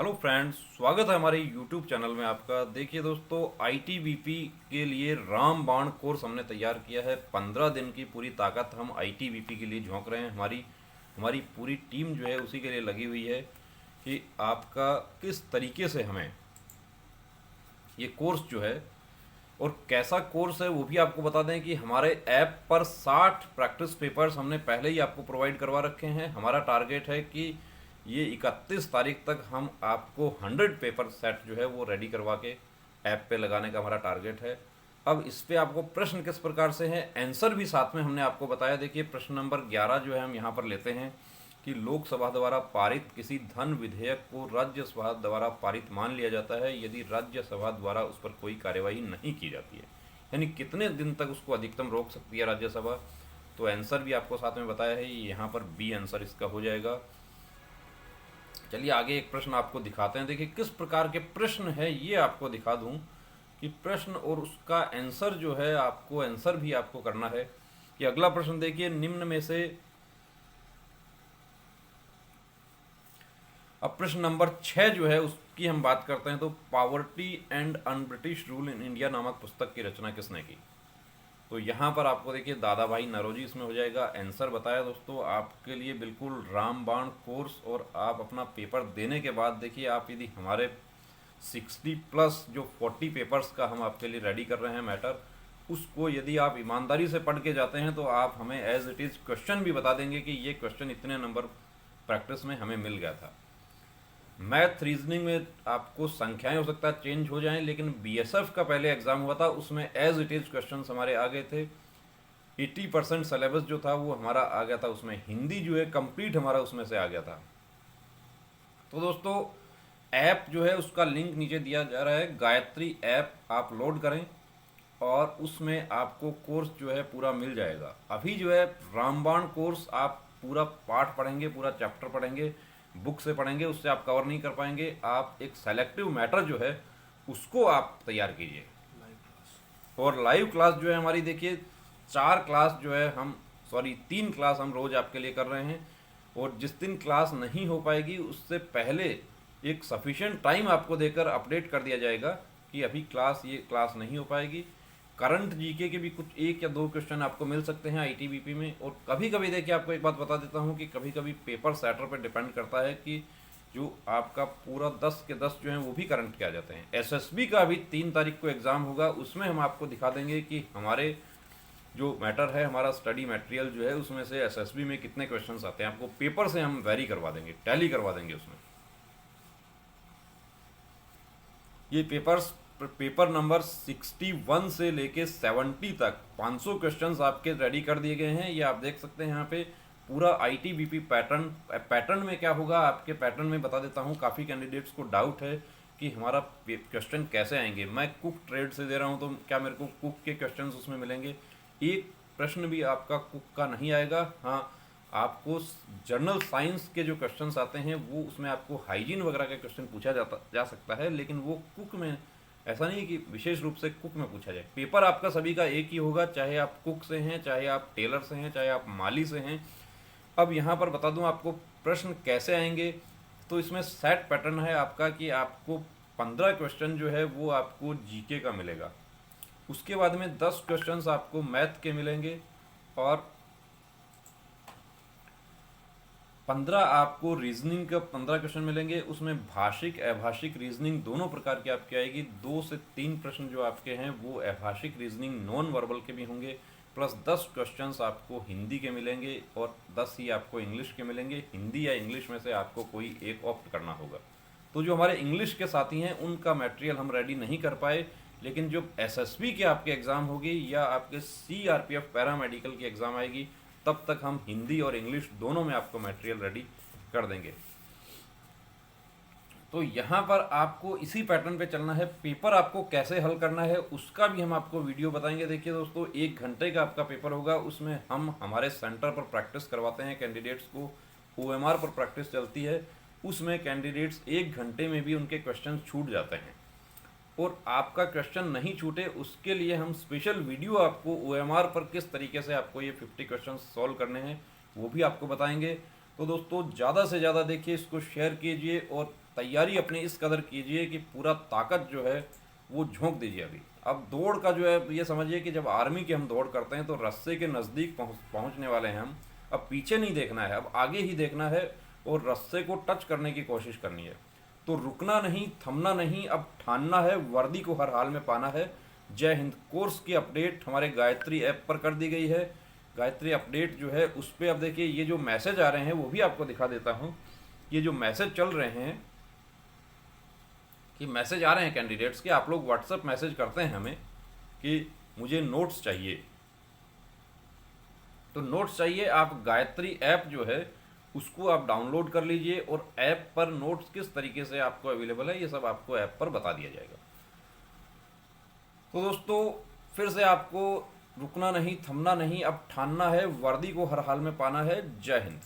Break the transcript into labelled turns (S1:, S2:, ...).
S1: Hello friends, स्वागत है हमारे यूट्यूब चैनल में आपका। देखिए दोस्तों, आईटीबीपी के लिए रामबाण कोर्स हमने तैयार किया है। 15 दिन की पूरी ताकत हम आईटीबीपी के लिए झोंक रहे हैं। हमारी हमारी पूरी टीम जो है उसी के लिए लगी हुई है कि आपका किस तरीके से हमें ये कोर्स जो है और कैसा कोर्स है वो भी आपको बता दें कि हमारे ऐप पर 60 प्रैक्टिस पेपर्स हमने पहले ही आपको प्रोवाइड करवा रखे हैं। हमारा टारगेट है कि ये 31 तारीख तक हम आपको 100 पेपर सेट जो है वो रेडी करवा के ऐप पे लगाने का हमारा टारगेट है। अब इस पे आपको प्रश्न किस प्रकार से हैं, आंसर भी साथ में हमने आपको बताया। देखिए, प्रश्न नंबर 11 जो है हम यहाँ पर लेते हैं कि लोकसभा द्वारा पारित किसी धन विधेयक को राज्यसभा द्वारा पारित मान लिया जाता है यदि राज्यसभा द्वारा उस पर कोई कार्यवाही नहीं की जाती है। यानी कितने दिन तक उसको अधिकतम रोक सकती है राज्यसभा। तो आंसर भी आपको साथ में बताया है, यहाँ पर बी आंसर इसका हो जाएगा। चलिए आगे एक प्रश्न आपको दिखाते हैं। देखिए किस प्रकार के प्रश्न है ये आपको दिखा दूं कि प्रश्न और उसका आंसर जो है आपको आंसर भी आपको करना है। कि अगला प्रश्न देखिए, निम्न में से अब प्रश्न नंबर 6 जो है उसकी हम बात करते हैं। तो poverty and un British rule in India नामक पुस्तक की रचना किसने की। तो यहाँ पर आपको देखिए दादा भाई नरोजी इसमें हो जाएगा। आंसर बताया दोस्तों आपके लिए बिल्कुल रामबाण कोर्स। और आप अपना पेपर देने के बाद देखिए, आप यदि हमारे 60 प्लस जो 40 पेपर्स का हम आपके लिए रेडी कर रहे हैं मैटर, उसको यदि आप ईमानदारी से पढ़ के जाते हैं तो आप हमें एज इट इज़ क्वेश्चन भी बता देंगे कि ये क्वेश्चन इतने नंबर प्रैक्टिस में हमें मिल गया था। मैथ रीजनिंग में आपको संख्याएं हो सकता है चेंज हो जाएं, लेकिन बीएसएफ का पहले एग्जाम हुआ था उसमें एज इट इज क्वेश्चंस हमारे आ गए थे। 80% सिलेबस जो था वो हमारा आ गया था उसमें। हिंदी जो है कंप्लीट हमारा उसमें से आ गया था। तो दोस्तों, ऐप जो है उसका लिंक नीचे दिया जा रहा है। गायत्री ऐप आप लोड करें और उसमें आपको कोर्स जो है पूरा मिल जाएगा। अभी जो है रामबाण कोर्स आप पूरा पाठ पढ़ेंगे, पूरा चैप्टर पढ़ेंगे, बुक से पढ़ेंगे, उससे आप कवर नहीं कर पाएंगे। आप एक सेलेक्टिव मैटर जो है उसको आप तैयार कीजिए। और लाइव क्लास जो है हमारी, देखिए 4 क्लास जो है हम 3 क्लास हम रोज आपके लिए कर रहे हैं। और जिस दिन क्लास नहीं हो पाएगी उससे पहले एक सफिशिएंट टाइम आपको देकर अपडेट कर दिया जाएगा कि अभी ये क्लास नहीं हो पाएगी। करंट जीके के भी कुछ 1 या 2 क्वेश्चन आपको मिल सकते हैं आईटीबीपी में। और कभी कभी देखिए आपको एक बात बता देता हूँ कि कभी कभी पेपर सेटर पर डिपेंड करता है कि जो आपका पूरा 10 के 10 जो हैं वो भी करंट के आ जाते हैं। एसएसबी का अभी 3 तारीख को एग्ज़ाम होगा, उसमें हम आपको दिखा देंगे कि हमारे जो मैटर है, हमारा स्टडी मटेरियल जो है उसमें से एसएसबी में कितने क्वेश्चन आते हैं आपको पेपर से हम वेरी करवा देंगे, टैली करवा देंगे उसमें। ये पेपर नंबर 61 से लेके 70 तक 500 क्वेश्चंस आपके रेडी कर दिए गए हैं। ये आप देख सकते हैं यहाँ पे पूरा आईटीबीपी पैटर्न में क्या होगा आपके पैटर्न में बता देता हूँ। काफ़ी कैंडिडेट्स को डाउट है कि हमारा क्वेश्चन कैसे आएंगे। मैं कुक ट्रेड से दे रहा हूँ तो क्या मेरे को कुक के क्वेश्चन उसमें मिलेंगे। एक प्रश्न भी आपका कुक का नहीं आएगा। हाँ, आपको जनरल साइंस के जो क्वेश्चंस आते हैं वो उसमें आपको हाइजीन वगैरह का क्वेश्चन पूछा जा सकता है, लेकिन वो कुक में ऐसा नहीं कि विशेष रूप से कुक में पूछा जाए। पेपर आपका सभी का एक ही होगा, चाहे आप कुक से हैं, चाहे आप टेलर से हैं, चाहे आप माली से हैं। अब यहाँ पर बता दूँ आपको प्रश्न कैसे आएंगे। तो इसमें सेट पैटर्न है आपका कि आपको 15 क्वेश्चन जो है वो आपको जीके का मिलेगा। उसके बाद में 10 क्वेश्चंस आपको मैथ के मिलेंगे और 15 आपको रीजनिंग का 15 क्वेश्चन मिलेंगे। उसमें भाषिक अभाषिक रीजनिंग दोनों प्रकार की आपकी आएगी। 2 से 3 प्रश्न जो आपके हैं वो अभाषिक रीजनिंग नॉन वर्बल के भी होंगे। प्लस 10 क्वेश्चंस आपको हिंदी के मिलेंगे और 10 ही आपको इंग्लिश के मिलेंगे। हिंदी या इंग्लिश में से आपको कोई एक ऑप्ट करना होगा। तो जो हमारे इंग्लिश के साथी हैं उनका मटेरियल हम रेडी नहीं कर पाए, लेकिन जो एसएसबी के आपके एग्ज़ाम होगी या आपके सीआरपीएफ पैरामेडिकल की एग्ज़ाम आएगी तब तक हम हिंदी और इंग्लिश दोनों में आपको मटेरियल रेडी कर देंगे। तो यहाँ पर आपको इसी पैटर्न पे चलना है। पेपर आपको कैसे हल करना है उसका भी हम आपको वीडियो बताएंगे। देखिए दोस्तों, 1 घंटे का आपका पेपर होगा। उसमें हम हमारे सेंटर पर प्रैक्टिस करवाते हैं कैंडिडेट्स को। ओएमआर पर प्रैक्टिस चलती है, उसमें कैंडिडेट्स 1 घंटे में भी उनके क्वेश्चन छूट जाते हैं। और आपका क्वेश्चन नहीं छूटे उसके लिए हम स्पेशल वीडियो आपको ओएमआर पर किस तरीके से आपको ये 50 क्वेश्चन सॉल्व करने हैं वो भी आपको बताएंगे। तो दोस्तों ज़्यादा से ज़्यादा देखिए, इसको शेयर कीजिए और तैयारी अपनी इस कदर कीजिए कि पूरा ताकत जो है वो झोंक दीजिए अभी। अब दौड़ का जो है ये समझिए कि जब आर्मी की हम दौड़ करते हैं तो रस्से के नज़दीक पहुंचने वाले हैं हम। अब पीछे नहीं देखना है, अब आगे ही देखना है और रस्से को टच करने की कोशिश करनी है। तो रुकना नहीं, थमना नहीं, अब ठानना है, वर्दी को हर हाल में पाना है। जय हिंद। कोर्स की अपडेट हमारे गायत्री ऐप पर कर दी गई है। गायत्री अपडेट जो है उस पर अब देखिए ये जो मैसेज आ रहे हैं वो भी आपको दिखा देता हूँ। ये जो मैसेज चल रहे हैं कि मैसेज आ रहे हैं कैंडिडेट्स के, आप लोग व्हाट्सएप मैसेज करते हैं हमें कि मुझे नोट्स चाहिए। तो नोट्स चाहिए, आप गायत्री ऐप जो है उसको आप डाउनलोड कर लीजिए और ऐप पर नोट्स किस तरीके से आपको अवेलेबल है ये सब आपको ऐप पर बता दिया जाएगा। तो दोस्तों फिर से आपको रुकना नहीं, थमना नहीं, अब ठानना है, वर्दी को हर हाल में पाना है। जय हिंद।